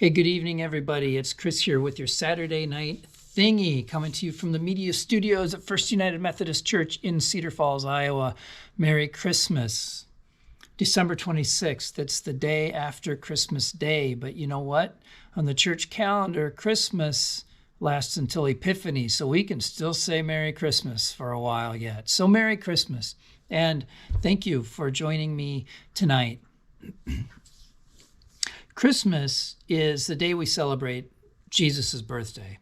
Hey, good evening, everybody. It's Chris here with your Saturday night thingy, coming to you from the media studios at First United Methodist Church in Cedar Falls, Iowa. Merry Christmas. December 26th, it's the day after Christmas Day. But you know what? On the church calendar, Christmas lasts until Epiphany, so we can still say Merry Christmas for a while yet. So Merry Christmas, and thank you for joining me tonight. Christmas is the day we celebrate Jesus' birthday.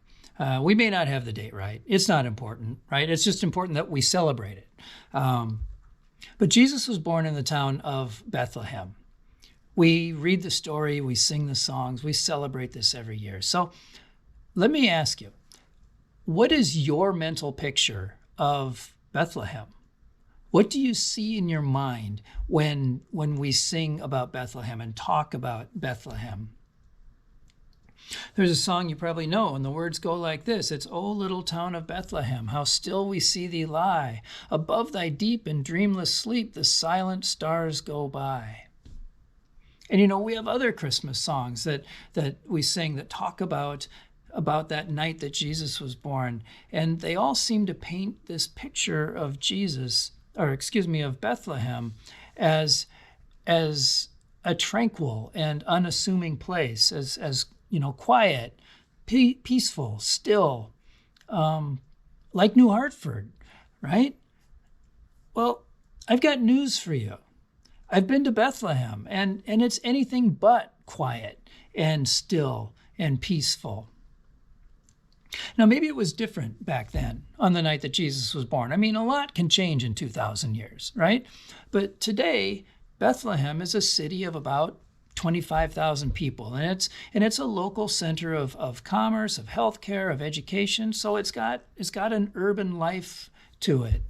We may not have the date right. It's not important, right? It's just important that we celebrate it. But Jesus was born in the town of Bethlehem. We read the story, we sing the songs, we celebrate this every year. So let me ask you, what is your mental picture of Bethlehem? What do you see in your mind when we sing about Bethlehem and talk about Bethlehem? There's a song you probably know, and the words go like this. It's, "O little town of Bethlehem, how still we see thee lie. Above thy deep and dreamless sleep, the silent stars go by." And you know, we have other Christmas songs that we sing that talk about that night that Jesus was born. And they all seem to paint this picture of of Bethlehem as a tranquil and unassuming place, as quiet, peaceful, still, like New Hartford, right? Well, I've got news for you. I've been to Bethlehem, and it's anything but quiet and still and peaceful. Now, maybe it was different back then on the night that Jesus was born. I mean, a lot can change in 2,000 years, right? But today, Bethlehem is a city of about 25,000 people, and it's a local center of commerce, of healthcare, of education. So it's got an urban life to it.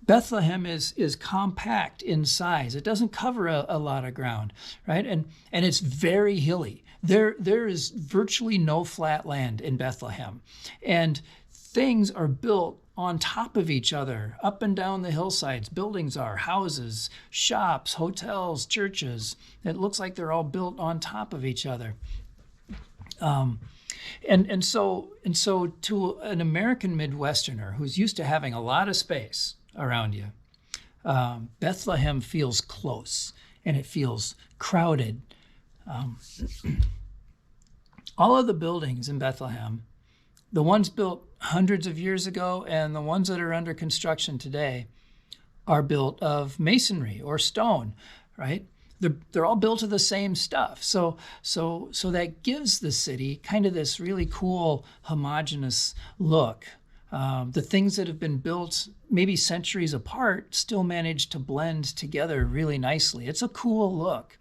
Bethlehem is compact in size. It doesn't cover a lot of ground, right? And it's very hilly. There is virtually no flat land in Bethlehem. And things are built on top of each other, up and down the hillsides. Buildings are houses, shops, hotels, churches. It looks like they're all built on top of each other. And so to an American Midwesterner who's used to having a lot of space around you, Bethlehem feels close and it feels crowded. All of the buildings in Bethlehem, the ones built hundreds of years ago and the ones that are under construction today, are built of masonry or stone, right? They're all built of the same stuff. So that gives the city kind of this really cool, homogeneous look. The things that have been built maybe centuries apart still manage to blend together really nicely. It's a cool look.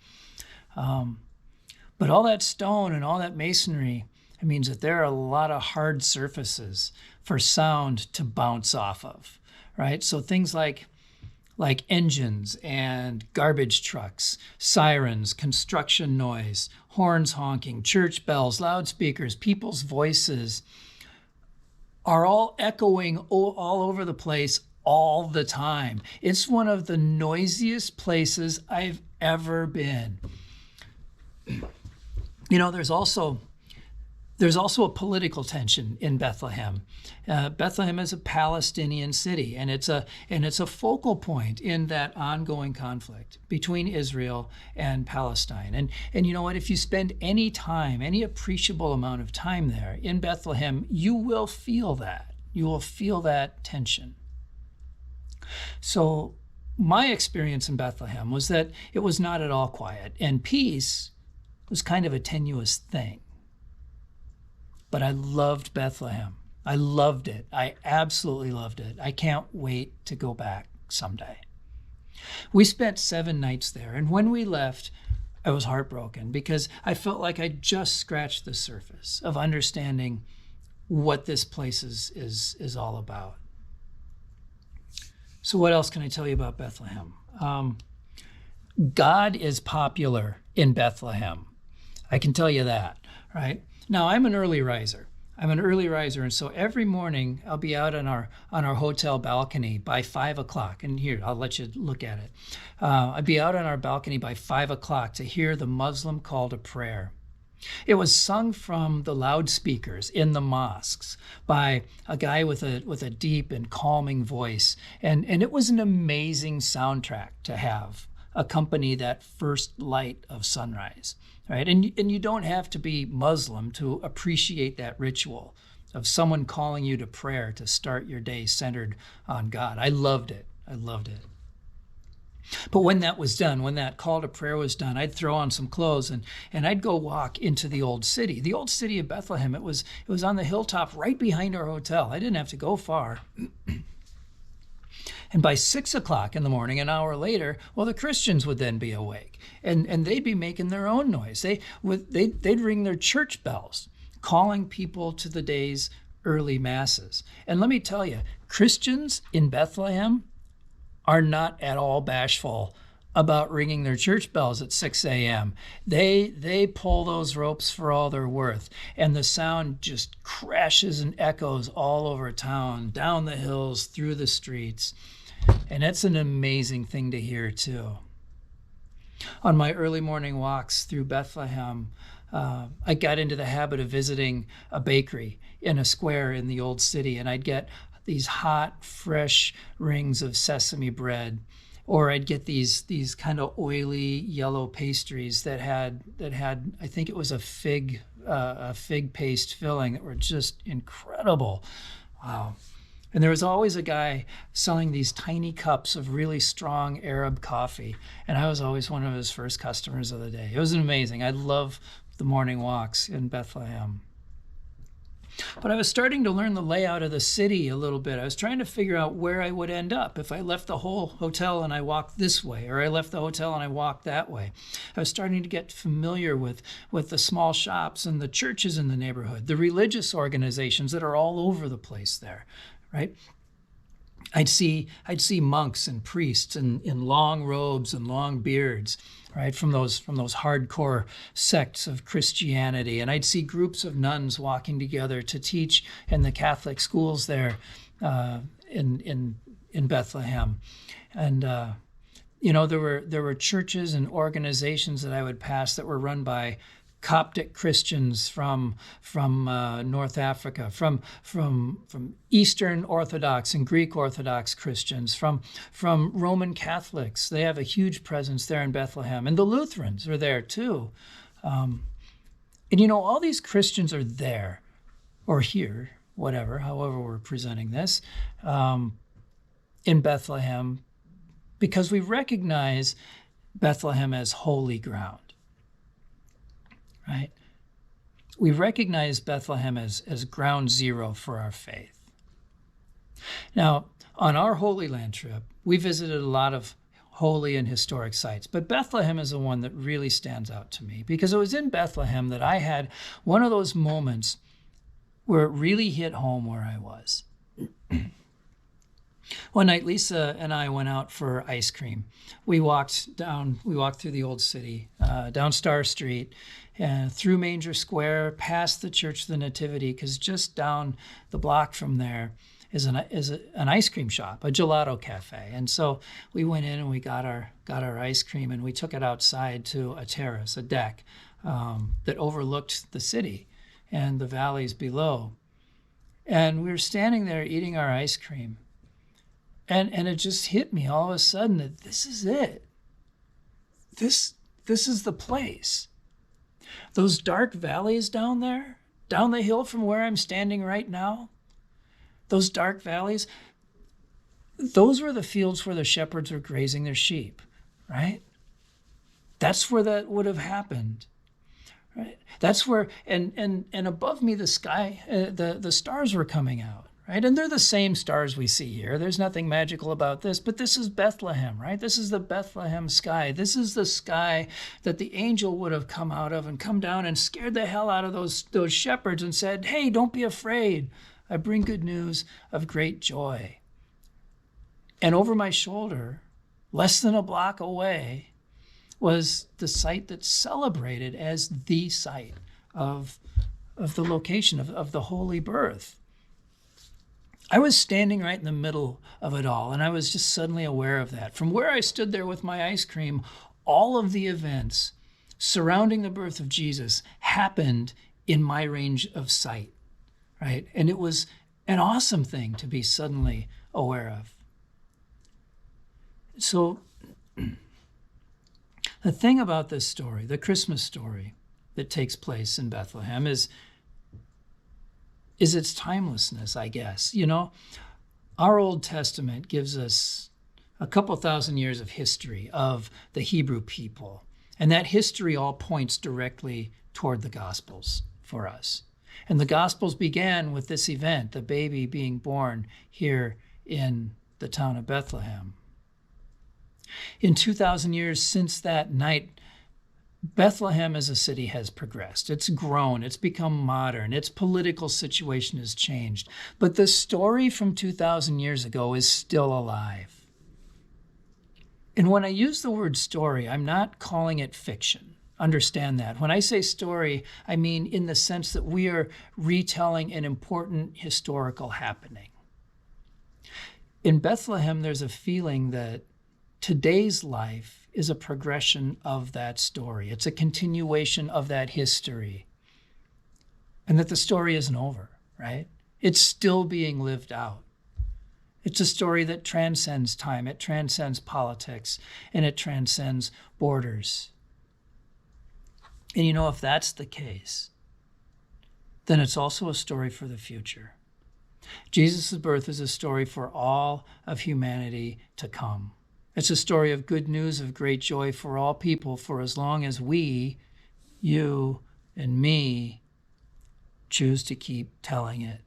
But all that stone and all that masonry, it means that there are a lot of hard surfaces for sound to bounce off of, right? So things like engines and garbage trucks, sirens, construction noise, horns honking, church bells, loudspeakers, people's voices are all echoing all over the place all the time. It's one of the noisiest places I've ever been. You know, there's also a political tension in Bethlehem. Bethlehem is a Palestinian city, and it's a focal point in that ongoing conflict between Israel and Palestine. And you know what? If you spend any appreciable amount of time there in Bethlehem, you will feel that. You will feel that tension. So my experience in Bethlehem was that it was not at all quiet, and peace was kind of a tenuous thing. But I loved Bethlehem. I loved it. I absolutely loved it. I can't wait to go back someday. We spent 7 nights there, and when we left, I was heartbroken because I felt like I just scratched the surface of understanding what this place is all about. So what else can I tell you about Bethlehem? God is popular in Bethlehem. I can tell you that, right? Now, I'm an early riser. And so every morning I'll be out on our hotel balcony by 5 o'clock. And here, I'll let you look at it. I'd be out on our balcony by 5 o'clock to hear the Muslim call to prayer. It was sung from the loudspeakers in the mosques by a guy with a deep and calming voice. And it was an amazing soundtrack to have accompany that first light of sunrise, right? And you don't have to be Muslim to appreciate that ritual of someone calling you to prayer to start your day centered on God. I loved it. I loved it. But when that was done, when that call to prayer was done, I'd throw on some clothes and I'd go walk into the old city. The old city of Bethlehem, it was on the hilltop right behind our hotel. I didn't have to go far. And by 6 o'clock in the morning, an hour later, well, the Christians would then be awake and they'd be making their own noise. They'd ring their church bells, calling people to the day's early masses. And let me tell you, Christians in Bethlehem are not at all bashful about ringing their church bells at 6 a.m. They pull those ropes for all they're worth, and the sound just crashes and echoes all over town, down the hills, through the streets. And it's an amazing thing to hear too. On my early morning walks through Bethlehem, I got into the habit of visiting a bakery in a square in the old city, and I'd get these hot, fresh rings of sesame bread, or I'd get these kind of oily yellow pastries that had I think it was a fig paste filling that were just incredible. Wow. And there was always a guy selling these tiny cups of really strong Arab coffee, and I was always one of his first customers of the day. It was amazing. I love the morning walks in Bethlehem. But I was starting to learn the layout of the city a little bit. I was trying to figure out where I would end up if I left the whole hotel and I walked this way, or I left the hotel and I walked that way. I was starting to get familiar with the small shops and the churches in the neighborhood, the religious organizations that are all over the place there, right? I'd see monks and priests in long robes and long beards, right, from those hardcore sects of Christianity. And I'd see groups of nuns walking together to teach in the Catholic schools there in Bethlehem. And there were churches and organizations that I would pass that were run by Coptic Christians from North Africa, from Eastern Orthodox and Greek Orthodox Christians, from Roman Catholics. They have a huge presence there in Bethlehem, and the Lutherans are there too. And all these Christians are there, or here, however we're presenting this, in Bethlehem, because we recognize Bethlehem as holy ground. Right? We recognize Bethlehem as ground zero for our faith. Now, on our Holy Land trip, we visited a lot of holy and historic sites, but Bethlehem is the one that really stands out to me because it was in Bethlehem that I had one of those moments where it really hit home where I was. One night, Lisa and I went out for ice cream. We walked through the old city, down Star Street, and through Manger Square, past the Church of the Nativity, because just down the block from there is an ice cream shop, a gelato cafe. And so we went in and we got our ice cream, and we took it outside to a terrace, a deck that overlooked the city and the valleys below. And we were standing there eating our ice cream. And it just hit me all of a sudden that this is it. This is the place. Those dark valleys down there, down the hill from where I'm standing right now, those dark valleys, those were the fields where the shepherds were grazing their sheep, right? That's where that would have happened, right? That's where, and above me, the sky, the stars were coming out. Right? And they're the same stars we see here. There's nothing magical about this, but this is Bethlehem, right? This is the Bethlehem sky. This is the sky that the angel would have come out of and come down and scared the hell out of those shepherds and said, "Hey, don't be afraid. I bring good news of great joy." And over my shoulder, less than a block away, was the site that's celebrated as the site of the location of the holy birth. I was standing right in the middle of it all, and I was just suddenly aware of that. From where I stood there with my ice cream, all of the events surrounding the birth of Jesus happened in my range of sight, right? And it was an awesome thing to be suddenly aware of. So the thing about this story, the Christmas story that takes place in Bethlehem, is its timelessness, I guess. You know, our Old Testament gives us a couple thousand years of history of the Hebrew people. And that history all points directly toward the Gospels for us. And the Gospels began with this event, the baby being born here in the town of Bethlehem. In 2,000 years since that night, Bethlehem as a city has progressed. It's grown. It's become modern. Its political situation has changed. But the story from 2,000 years ago is still alive. And when I use the word story, I'm not calling it fiction. Understand that. When I say story, I mean in the sense that we are retelling an important historical happening. In Bethlehem, there's a feeling that today's life is a progression of that story. It's a continuation of that history. And that the story isn't over, right? It's still being lived out. It's a story that transcends time, it transcends politics, and it transcends borders. And you know, if that's the case, then it's also a story for the future. Jesus' birth is a story for all of humanity to come. It's a story of good news, of great joy for all people, for as long as we, you and me, choose to keep telling it.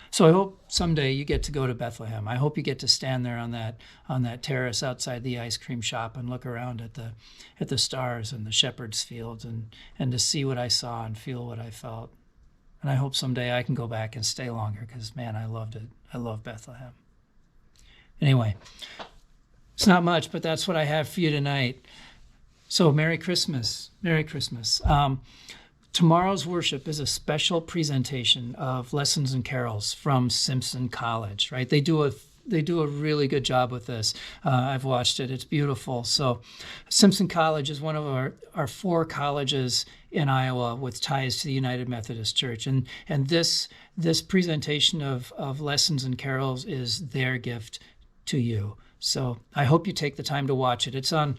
So I hope someday you get to go to Bethlehem. I hope you get to stand there on that terrace outside the ice cream shop and look around at the stars and the shepherd's fields and to see what I saw and feel what I felt. And I hope someday I can go back and stay longer because, man, I loved it. I love Bethlehem. Anyway, it's not much, but that's what I have for you tonight. So Merry Christmas. Merry Christmas. Tomorrow's worship is a special presentation of lessons and carols from Simpson College, right? They do a really good job with this. I've watched it. It's beautiful. So Simpson College is one of our 4 colleges in Iowa with ties to the United Methodist Church. And this presentation of lessons and carols is their gift to you. So I hope you take the time to watch it. It's on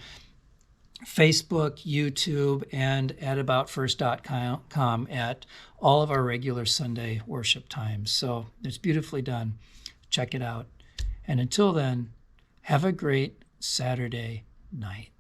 Facebook, YouTube, and at aboutfirst.com at all of our regular Sunday worship times. So it's beautifully done. Check it out. And until then, have a great Saturday night.